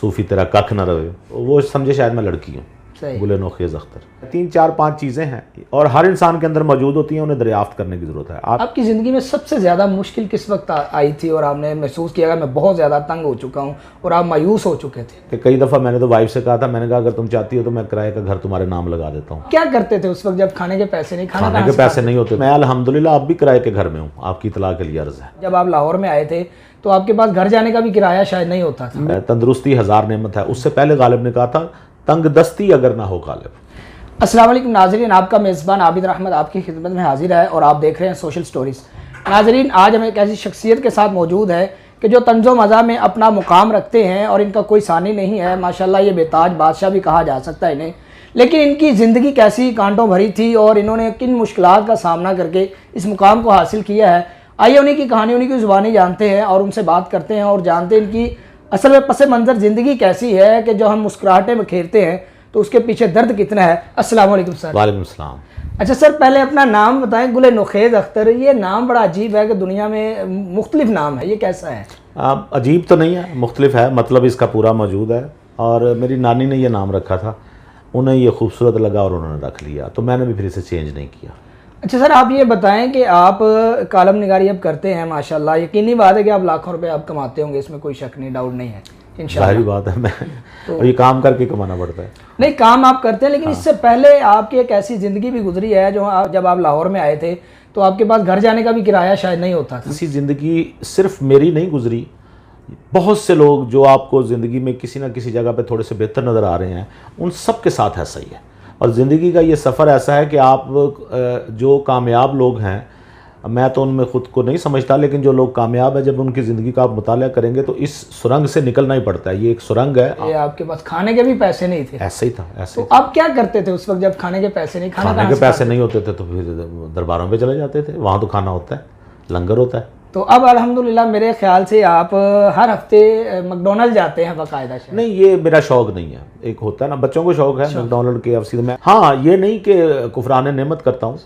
صوفی تیرا ککھ نہ رہے، وہ سمجھے شاید میں لڑکی ہوں، گل نوخیز اختر۔ 3 4 5 چیزیں ہیں اور ہر انسان کے اندر موجود ہوتی ہیں، انہیں دریافت کرنے کی ضرورت ہے۔ آپ کی زندگی میں سب سے زیادہ مشکل کس وقت آئی تھی اور آپ نے محسوس کیا کہ میں بہت زیادہ تنگ ہو چکا ہوں اور آپ مایوس ہو چکے تھے؟ کہ کئی دفعہ میں نے تو وائف سے کہا تھا، میں نے کہا اگر تم چاہتی ہو تو میں کرائے کا گھر تمہارے نام لگا دیتا ہوں۔ کیا کرتے تھے اس وقت جب کھانے کے پیسے نہیں؟ کھانے کے پیسے نہیں ہوتے۔ میں الحمدللہ اب بھی کرائے کے گھر میں ہوں، آپ کی اطلاع کے لیے عرض ہے۔ جب آپ لاہور میں آئے تھے تو آپ کے پاس گھر جانے کا بھی کرایہ شاید نہیں ہوتا تھا۔ تندرستی ہزار نعمت ہے، اس سے پہلے غالب نے کہا تھا تنگ دستی اگر نہ ہو غالب۔ السلام علیکم ناظرین، آپ کا میزبان عابد احمد آپ کی خدمت میں حاضر ہے اور آپ دیکھ رہے ہیں سوشل سٹوریز۔ ناظرین، آج ہم ایک ایسی شخصیت کے ساتھ موجود ہے کہ جو طنز و مزاح میں اپنا مقام رکھتے ہیں اور ان کا کوئی ثانی نہیں ہے، ماشاءاللہ یہ بے تاج بادشاہ بھی کہا جا سکتا ہے انہیں۔ لیکن ان کی زندگی کیسی کانٹوں بھری تھی اور انہوں نے کن مشکلات کا سامنا کر کے اس مقام کو حاصل کیا ہے، آئیے انہیں کی کہانی، انہیں کی زبانی جانتے ہیں اور ان سے بات کرتے ہیں اور جانتے ہیں ان کی اصل میں پس منظر زندگی کیسی ہے کہ جو ہم مسکراہٹیں بکھیرتے ہیں تو اس کے پیچھے درد کتنا ہے۔ السلام علیکم سر۔ وعلیکم السلام۔ اچھا سر، پہلے اپنا نام بتائیں۔ گل نوخیز اختر، یہ نام بڑا عجیب ہے کہ دنیا میں مختلف نام ہے، یہ کیسا ہے؟ عجیب تو نہیں ہے، مختلف ہے، مطلب اس کا پورا موجود ہے، اور میری نانی نے یہ نام رکھا تھا، انہیں یہ خوبصورت لگا اور انہوں نے رکھ لیا، تو میں نے بھی پھر اسے چینج نہیں کیا۔ اچھا سر، آپ یہ بتائیں کہ آپ کالم نگاری اب کرتے ہیں، ماشاءاللہ یقینی بات ہے کہ آپ لاکھوں روپے آپ کماتے ہوں گے، اس میں کوئی شک نہیں، ڈاؤٹ نہیں ہے انشاءاللہ۔ ظاہری بات ہے، میں اور یہ کام کر کے کمانا پڑتا ہے۔ نہیں، کام آپ کرتے ہیں، لیکن اس سے پہلے آپ کی ایک ایسی زندگی بھی گزری ہے جو جب آپ لاہور میں آئے تھے تو آپ کے پاس گھر جانے کا بھی کرایہ شاید نہیں ہوتا تھا۔ اسی زندگی صرف میری نہیں گزری، بہت سے لوگ جو آپ کو زندگی میں کسی نہ کسی جگہ پہ تھوڑے سے بہتر نظر آ رہے ہیں، ان سب کے ساتھ ایسا ہی ہے، اور زندگی کا یہ سفر ایسا ہے کہ آپ جو کامیاب لوگ ہیں، میں تو ان میں خود کو نہیں سمجھتا، لیکن جو لوگ کامیاب ہیں، جب ان کی زندگی کا آپ مطالعہ کریں گے تو اس سرنگ سے نکلنا ہی پڑتا ہے، یہ ایک سرنگ ہے۔ یہ آپ کے پاس کھانے کے بھی پیسے نہیں تھے؟ ایسے ہی تھا، ایسے تو آپ کیا کرتے تھے اس وقت جب کھانے کے پیسے نہیں؟ کھانے کے پیسے نہیں ہوتے تھے تو پھر درباروں پہ چلے جاتے تھے، وہاں تو کھانا ہوتا ہے، لنگر ہوتا ہے۔ تو اب الحمدللہ میرے خیال سے آپ ہر ہفتے میکڈونلڈ جاتے ہیں باقاعدہ؟ نہیں، یہ میرا شوق نہیں ہے، ایک ہوتا ہے نا بچوں کو شوق ہے میکڈونلڈ کے افسی میں، ہاں یہ نہیں کہ کفران نعمت کرتا ہوں،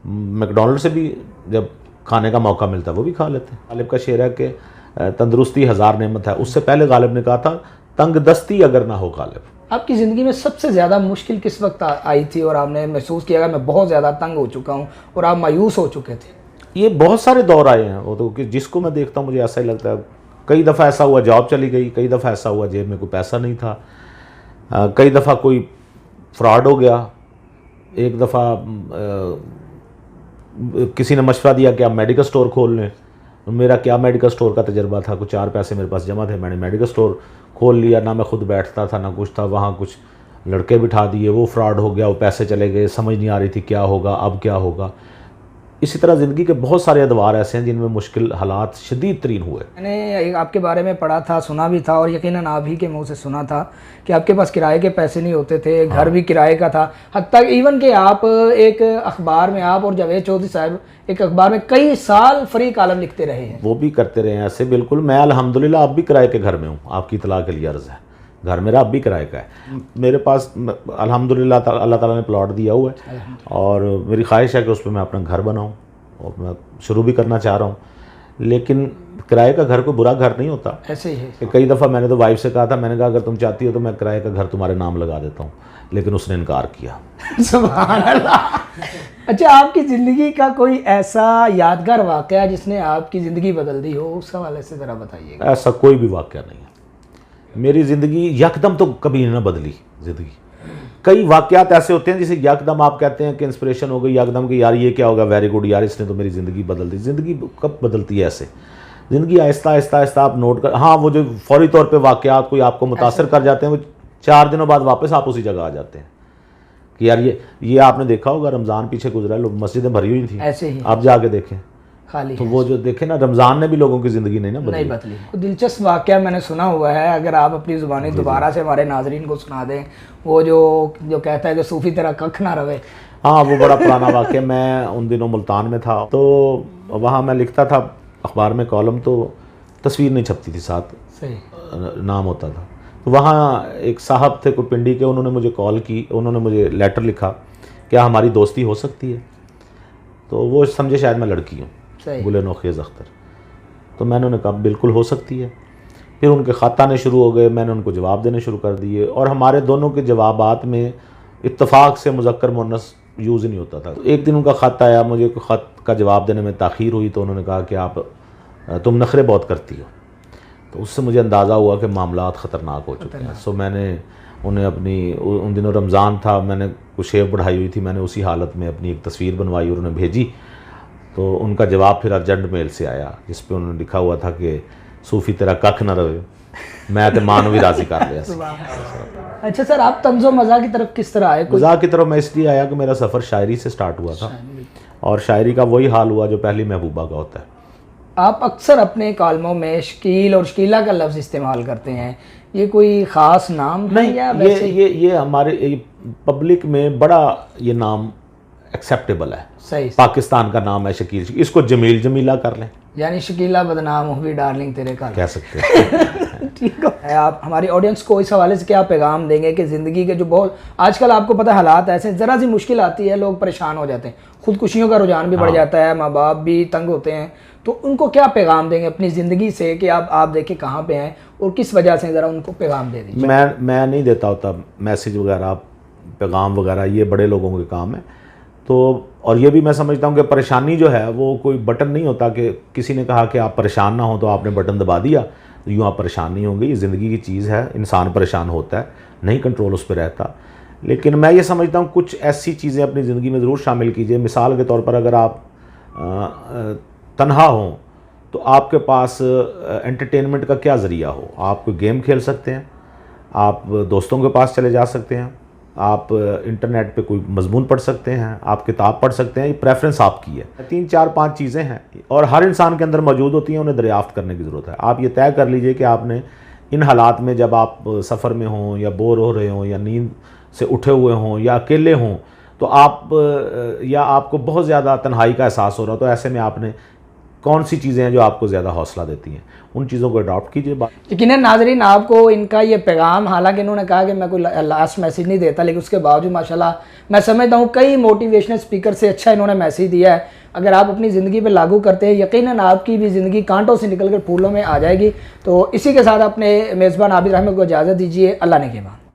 میکڈونلڈ سے بھی جب کھانے کا موقع ملتا ہے وہ بھی کھا لیتے ہیں۔ غالب کا شعر ہے کہ تندرستی ہزار نعمت ہے، اس سے پہلے غالب نے کہا تھا تنگ دستی اگر نہ ہو غالب۔ آپ کی زندگی میں سب سے زیادہ مشکل کس وقت آئی تھی اور آپ نے محسوس کیا کہ میں بہت زیادہ تنگ ہو چکا ہوں اور آپ مایوس ہو چکے تھے؟ یہ بہت سارے دور آئے ہیں، وہ تو کہ جس کو میں دیکھتا ہوں مجھے ایسا ہی لگتا ہے۔ کئی دفعہ ایسا ہوا جاب چلی گئی، کئی دفعہ ایسا ہوا جیب میں کوئی پیسہ نہیں تھا، کئی دفعہ کوئی فراڈ ہو گیا، ایک دفعہ کسی نے مشورہ دیا کہ آپ میڈیکل سٹور کھول لیں، میرا کیا میڈیکل سٹور کا تجربہ تھا، کچھ 4 پیسے میرے پاس جمع تھے، میں نے میڈیکل سٹور کھول لیا، نہ میں خود بیٹھتا تھا نہ کچھ تھا، وہاں کچھ لڑکے بٹھا دیے، وہ فراڈ ہو گیا، وہ پیسے چلے گئے، سمجھ نہیں آ رہی تھی کیا ہوگا، اب کیا ہوگا۔ اسی طرح زندگی کے بہت سارے ادوار ایسے ہیں جن میں مشکل حالات شدید ترین ہوئے۔ میں نے آپ کے بارے میں پڑھا تھا، سنا بھی تھا، اور یقیناً آپ ہی کے منہ سے سنا تھا کہ آپ کے پاس کرائے کے پیسے نہیں ہوتے تھے، گھر بھی کرائے کا تھا، حتیٰ ایون کہ آپ ایک اخبار میں، آپ اور جاوید چودھری صاحب ایک اخبار میں کئی سال فری کالم لکھتے رہے ہیں۔ وہ بھی کرتے رہے ہیں ایسے، بالکل۔ میں الحمدللہ اب بھی کرائے کے گھر میں ہوں، آپ کی اطلاع کے لیے عرض ہے، گھر میرا اب بھی کرائے کا ہے۔ میرے پاس الحمدللہ اللہ تعالیٰ نے پلاٹ دیا ہوا ہے، اور میری خواہش ہے کہ اس پہ میں اپنا گھر بناؤں، اور میں شروع بھی کرنا چاہ رہا ہوں، لیکن کرائے کا گھر کوئی برا گھر نہیں ہوتا۔ ایسے ہی ہے کہ کئی دفعہ میں نے تو وائف سے کہا تھا، میں نے کہا اگر تم چاہتی ہو تو میں کرائے کا گھر تمہارے نام لگا دیتا ہوں، لیکن اس نے انکار کیا۔ سبحان اللہ۔ اچھا، آپ کی زندگی کا کوئی ایسا یادگار واقعہ جس نے آپ کی زندگی بدل دی ہو، اس حوالے سے ذرا بتائیے گا۔ ایسا کوئی بھی واقعہ نہیں ہے، میری زندگی یکدم تو کبھی نہ بدلی زندگی۔ کئی واقعات ایسے ہوتے ہیں جسے یکدم آپ کہتے ہیں کہ انسپریشن ہو گئی، یکدم کہ یار یہ کیا ہوگا، ویری گڈ یار اس نے تو میری زندگی بدل دی۔ زندگی کب بدلتی ہے ایسے؟ زندگی آہستہ آہستہ آہستہ آپ نوٹ کر، ہاں وہ جو فوری طور پہ واقعات کوئی آپ کو متاثر کر جاتے ہیں، وہ 4 دنوں بعد واپس آپ اسی جگہ آ جاتے ہیں کہ یار یہ آپ نے دیکھا ہوگا رمضان پیچھے گزرا ہے، لوگ مسجدیں بھری ہوئی تھیں، ایسے ہی آپ جا کے دیکھیں خالی تو وہ جو دیکھیں نا، رمضان نے بھی لوگوں کی زندگی نہیں بدلی۔ دلچسپ واقعہ میں نے سنا ہوا ہے، اگر آپ اپنی زبانی دوبارہ سے ہمارے ناظرین کو سنا دیں، وہ جو کہتا ہے کہ صوفی تیرا ککھ نہ رہے۔ ہاں، وہ بڑا پرانا واقعہ۔ میں ان دنوں ملتان میں تھا، تو وہاں میں لکھتا تھا اخبار میں کالم، تو تصویر نہیں چھپتی تھی، ساتھ نام ہوتا تھا۔ تو وہاں ایک صاحب تھے کوئی پنڈی کے، انہوں نے مجھے کال کی، انہوں نے مجھے لیٹر لکھا، کیا ہماری دوستی ہو سکتی ہے؟ تو وہ سمجھے شاید میں لڑکی ہوں، گل نوخیز اختر۔ تو میں نے کہا بالکل ہو سکتی ہے۔ پھر ان کے خط آنے شروع ہو گئے، میں نے ان کو جواب دینے شروع کر دیے، اور ہمارے دونوں کے جوابات میں اتفاق سے مذکر مؤنث یوز ہی نہیں ہوتا تھا۔ ایک دن ان کا خط آیا، مجھے خط کا جواب دینے میں تاخیر ہوئی تو انہوں نے کہا کہ تم نخرے بہت کرتی ہو، تو اس سے مجھے اندازہ ہوا کہ معاملات خطرناک ہو چکے ہیں۔ سو میں نے انہیں ان دنوں رمضان تھا، میں نے کچھ شیو بڑھائی ہوئی تھی، میں نے اسی حالت میں اپنی ایک تصویر بنوائی اور انہیں بھیجی، تو ان کا جواب پھر ارجنٹ میل سے آیا جس پہ انہوں نے لکھا ہوا تھا کہ صوفی تیرا ککھ نہ رہے، میں تے ماں نو بھی راضی کر لیا۔ اچھا سر، آپ طنز و مزاح کی طرف کس طرح آئے؟ مزاح کی طرف میں اس لیے آیا کہ میرا سفر شاعری سے سٹارٹ ہوا تھا، اور شاعری کا وہی حال ہوا جو پہلی محبوبہ کا ہوتا ہے۔ آپ اکثر اپنے کالموں میں شکیل اور شکیلہ کا لفظ استعمال کرتے ہیں، یہ کوئی خاص نام ہے یا ویسے؟ یہ ہمارے پبلک میں بڑا یہ نام ایکسیپٹیبل ہے، صحیح، پاکستان کا نام ہے شکیل، اس کو جمیل جمیلہ کر لیں، یعنی شکیلہ بدنام ہوئی ڈارلنگ تیرے کال، کہہ سکتے ہیں۔ ٹھیک ہے، آپ ہماری آڈینس کو اس حوالے سے کیا پیغام دیں گے کہ زندگی کے جو بہت آج کل آپ کو پتہ حالات ایسے، ذرا سی مشکل آتی ہے لوگ پریشان ہو جاتے ہیں، خودکشیوں کا رجحان بھی بڑھ جاتا ہے، ماں باپ بھی تنگ ہوتے ہیں، تو ان کو کیا پیغام دیں گے اپنی زندگی سے کہ آپ دیکھیں کہاں پہ ہیں اور کس وجہ سے، ذرا ان کو پیغام دے دیجیے۔ میں نہیں دیتا ہوتا میسیج وغیرہ، پیغام وغیرہ، یہ بڑے لوگوں کے کام ہے۔ تو اور یہ بھی میں سمجھتا ہوں کہ پریشانی جو ہے وہ کوئی بٹن نہیں ہوتا کہ کسی نے کہا کہ آپ پریشان نہ ہوں تو آپ نے بٹن دبا دیا، یوں آپ پریشان نہیں ہوں گے۔ یہ زندگی کی چیز ہے، انسان پریشان ہوتا ہے، نہیں کنٹرول اس پہ رہتا، لیکن میں یہ سمجھتا ہوں کچھ ایسی چیزیں اپنی زندگی میں ضرور شامل کیجئے۔ مثال کے طور پر اگر آپ تنہا ہوں تو آپ کے پاس انٹرٹینمنٹ کا کیا ذریعہ ہو؟ آپ کوئی گیم کھیل سکتے ہیں، آپ دوستوں کے پاس چلے جا سکتے ہیں، آپ انٹرنیٹ پہ کوئی مضمون پڑھ سکتے ہیں، آپ کتاب پڑھ سکتے ہیں، یہ پریفرنس آپ کی ہے۔ 3 4 5 چیزیں ہیں اور ہر انسان کے اندر موجود ہوتی ہیں، انہیں دریافت کرنے کی ضرورت ہے۔ آپ یہ طے کر لیجئے کہ آپ نے ان حالات میں جب آپ سفر میں ہوں یا بور ہو رہے ہوں یا نیند سے اٹھے ہوئے ہوں یا اکیلے ہوں تو آپ کو بہت زیادہ تنہائی کا احساس ہو رہا، تو ایسے میں آپ نے کون سی چیزیں ہیں جو آپ کو زیادہ حوصلہ دیتی ہیں، ان چیزوں کو اڈاپٹ کیجئے۔ یقیناً ناظرین، آپ کو ان کا یہ پیغام، حالانکہ انہوں نے کہا کہ میں کوئی لاسٹ میسیج نہیں دیتا، لیکن اس کے باوجود ماشاءاللہ میں سمجھتا ہوں کئی موٹیویشنل اسپیکر سے اچھا انہوں نے میسیج دیا ہے۔ اگر آپ اپنی زندگی پہ لاگو کرتے ہیں، یقیناً آپ کی بھی زندگی کانٹوں سے نکل کر پھولوں میں آ جائے گی۔ تو اسی کے ساتھ اپنے میزبان عابد رحمت کو اجازت دیجیے، اللہ نے کے بعد۔